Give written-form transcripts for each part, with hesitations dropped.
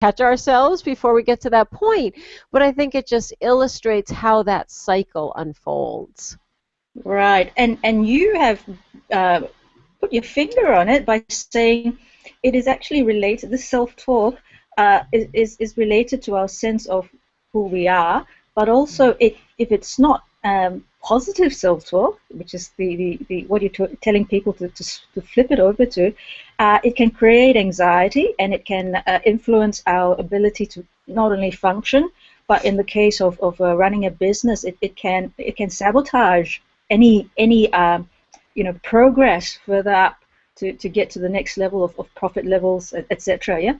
catch ourselves before we get to that point. But I think it just illustrates how that cycle unfolds. Right. And you have uh, put your finger on it by saying it is actually related. This self-talk is related to our sense of who we are, but also if it's not positive self-talk, which is the what you're telling people to flip it over to, it can create anxiety, and it can influence our ability to not only function, but in the case of running a business, it can sabotage any progress further up to get to the next level of profit levels, etc. Yeah.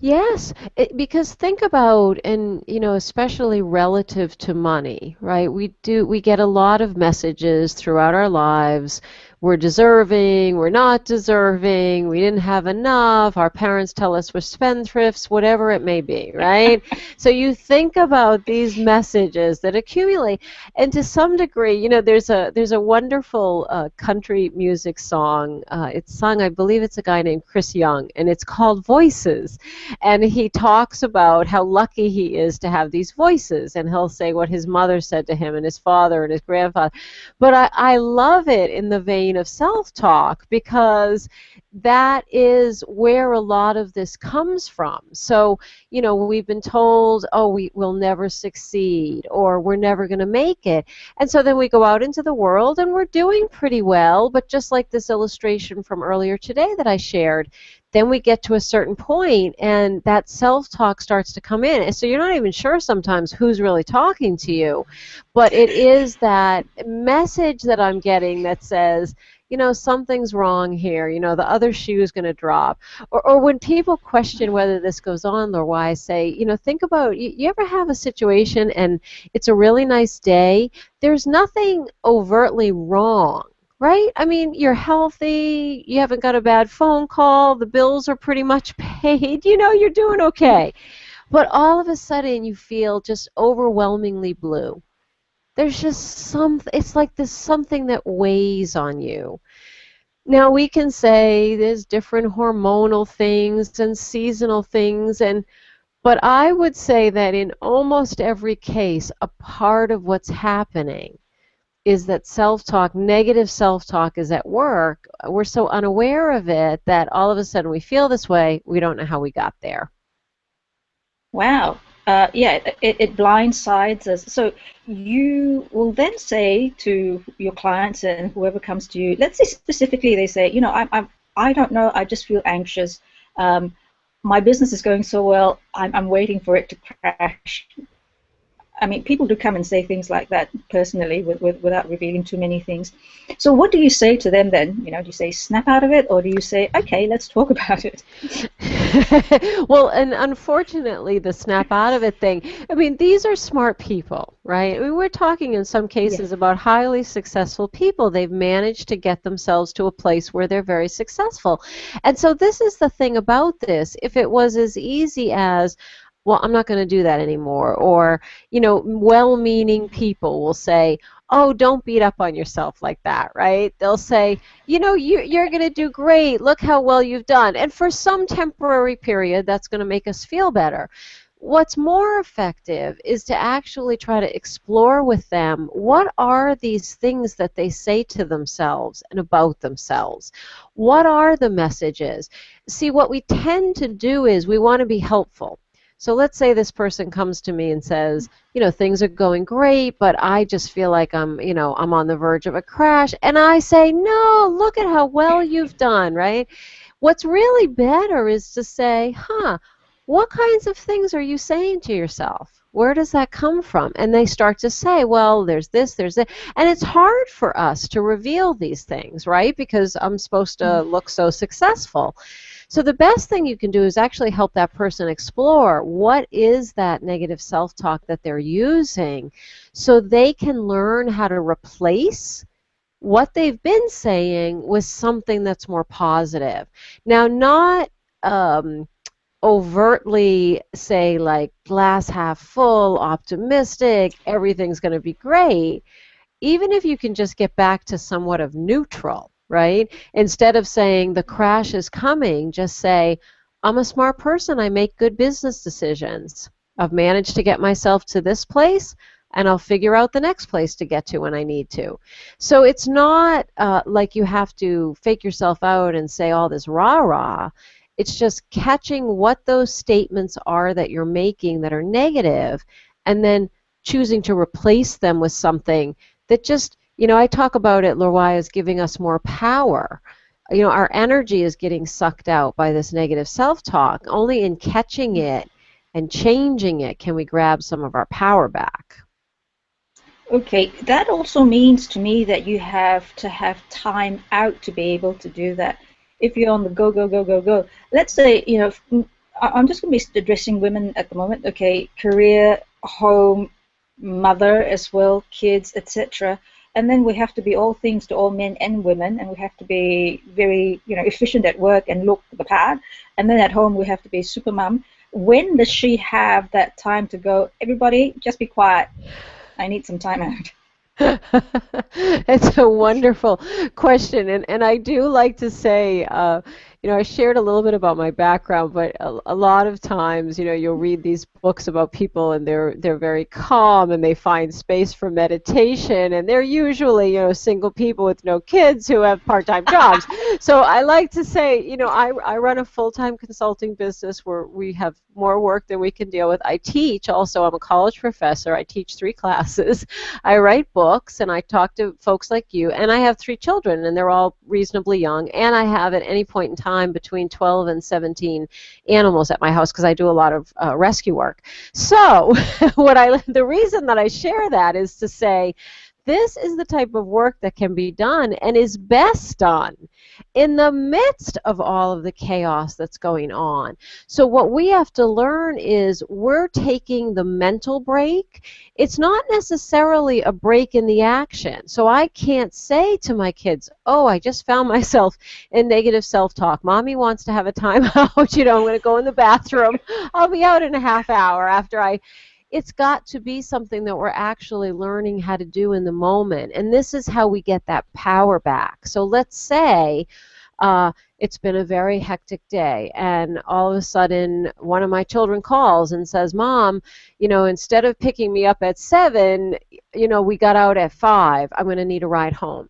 Yes, because think about, and especially relative to money, right? We get a lot of messages throughout our lives. We're deserving, we're not deserving, we didn't have enough, our parents tell us we're spendthrifts, whatever it may be, right? So you think about these messages that accumulate, and to some degree, there's a wonderful country music song. It's sung, I believe it's a guy named Chris Young, and it's called Voices. And he talks about how lucky he is to have these voices, and he'll say what his mother said to him and his father and his grandfather. But I love it in the vein of self-talk, because that is where a lot of this comes from. So, we've been told, oh, we will never succeed, or we're never going to make it. And so then we go out into the world and we're doing pretty well, but just like this illustration from earlier today that I shared, then we get to a certain point and that self-talk starts to come in. And so you're not even sure sometimes who's really talking to you. But it is that message that I'm getting that says, something's wrong here. The other shoe is going to drop. Or when people question whether this goes on, or why I say, think about, you ever have a situation and it's a really nice day? There's nothing overtly wrong. Right? I mean, you're healthy, you haven't got a bad phone call, the bills are pretty much paid, you're doing okay. But all of a sudden you feel just overwhelmingly blue. There's just it's like there's something that weighs on you. Now we can say there's different hormonal things and seasonal things, but I would say that in almost every case, a part of what's happening is that self-talk, negative self-talk is at work. We're so unaware of it that all of a sudden we feel this way. We don't know how we got there. Wow. Yeah, it blindsides us. So you will then say to your clients and whoever comes to you, let's say specifically they say, I don't know, I just feel anxious. My business is going so well, I'm waiting for it to crash. I mean, people do come and say things like that personally without revealing too many things. So what do you say to them then? Do you say snap out of it, or do you say, okay, let's talk about it? Well, and unfortunately, the snap out of it thing, I mean, these are smart people, right? I mean, we're talking in some cases about highly successful people. They've managed to get themselves to a place where they're very successful. And so this is the thing about this. If it was as easy as, well, I'm not going to do that anymore. Or, well-meaning people will say, oh, don't beat up on yourself like that, right? They'll say, you're going to do great. Look how well you've done. And for some temporary period, that's going to make us feel better. What's more effective is to actually try to explore with them, what are these things that they say to themselves and about themselves? What are the messages? See, what we tend to do is we want to be helpful. So let's say this person comes to me and says, things are going great, but I just feel like I'm on the verge of a crash. And I say, no, look at how well you've done, right? What's really better is to say, what kinds of things are you saying to yourself? Where does that come from? And they start to say, well, there's this, there's that. And it's hard for us to reveal these things, right? Because I'm supposed to look so successful. So the best thing you can do is actually help that person explore what is that negative self-talk that they're using, so they can learn how to replace what they've been saying with something that's more positive. Now, not overtly say like glass half full, optimistic, everything's going to be great. Even if you can just get back to somewhat of neutral, right? Instead of saying the crash is coming, just say, I'm a smart person. I make good business decisions. I've managed to get myself to this place, and I'll figure out the next place to get to when I need to. So it's not like you have to fake yourself out and say all this rah-rah. It's just catching what those statements are that you're making that are negative, and then choosing to replace them with something that just, I talk about it, Lorwai, as giving us more power. Our energy is getting sucked out by this negative self-talk. Only in catching it and changing it can we grab some of our power back. Okay, that also means to me that you have to have time out to be able to do that. If you're on the go, go, go, go, go, let's say, I'm just going to be addressing women at the moment, okay, career, home, mother as well, kids, etc. And then we have to be all things to all men and women, and we have to be very, efficient at work and look the part. And then at home we have to be super mum. When does she have that time to go, everybody, just be quiet? I need some time out. It's a wonderful question, and I do like to say, I shared a little bit about my background, but a lot of times, you'll read these books about people and they're very calm and they find space for meditation, and they're usually, single people with no kids who have part-time jobs. So I like to say, I run a full-time consulting business where we have more work than we can deal with. I teach also. I'm a college professor. I teach 3 classes. I write books, and I talk to folks like you, and I have 3 children, and they're all reasonably young, and I have at any point in time between 12 and 17 animals at my house because I do a lot of rescue work. So the reason that I share that is to say this is the type of work that can be done and is best done in the midst of all of the chaos that's going on. So what we have to learn is we're taking the mental break. It's not necessarily a break in the action. So I can't say to my kids, oh, I just found myself in negative self-talk. Mommy wants to have a time out. I'm going to go in the bathroom. I'll be out in a half hour after it's got to be something that we're actually learning how to do in the moment. And this is how we get that power back. So let's say it's been a very hectic day, and all of a sudden one of my children calls and says, Mom, instead of picking me up at 7, we got out at 5. I'm going to need a ride home.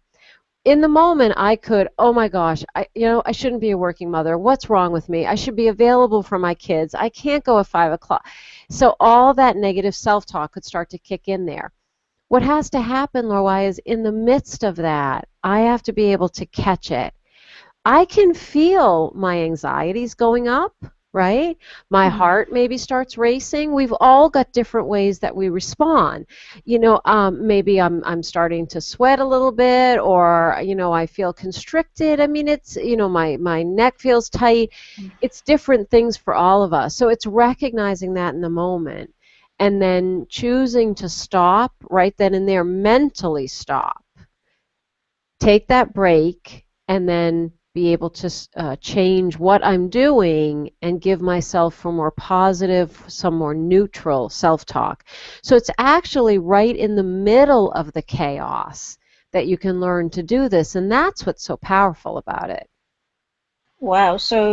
In the moment, I could, oh my gosh, I shouldn't be a working mother. What's wrong with me? I should be available for my kids. I can't go at 5 o'clock. So all that negative self-talk could start to kick in there. What has to happen, Lorwai, is in the midst of that, I have to be able to catch it. I can feel my anxieties going up, right? My heart maybe starts racing. We've all got different ways that we respond. Maybe I'm starting to sweat a little bit, or I feel constricted. I mean, it's my neck feels tight. It's different things for all of us. So it's recognizing that in the moment, and then choosing to stop right then and there, mentally stop, take that break, and then be able to change what I'm doing and give myself a more positive, some more neutral self-talk. So it's actually right in the middle of the chaos that you can learn to do this, and that's what's so powerful about it. Wow. So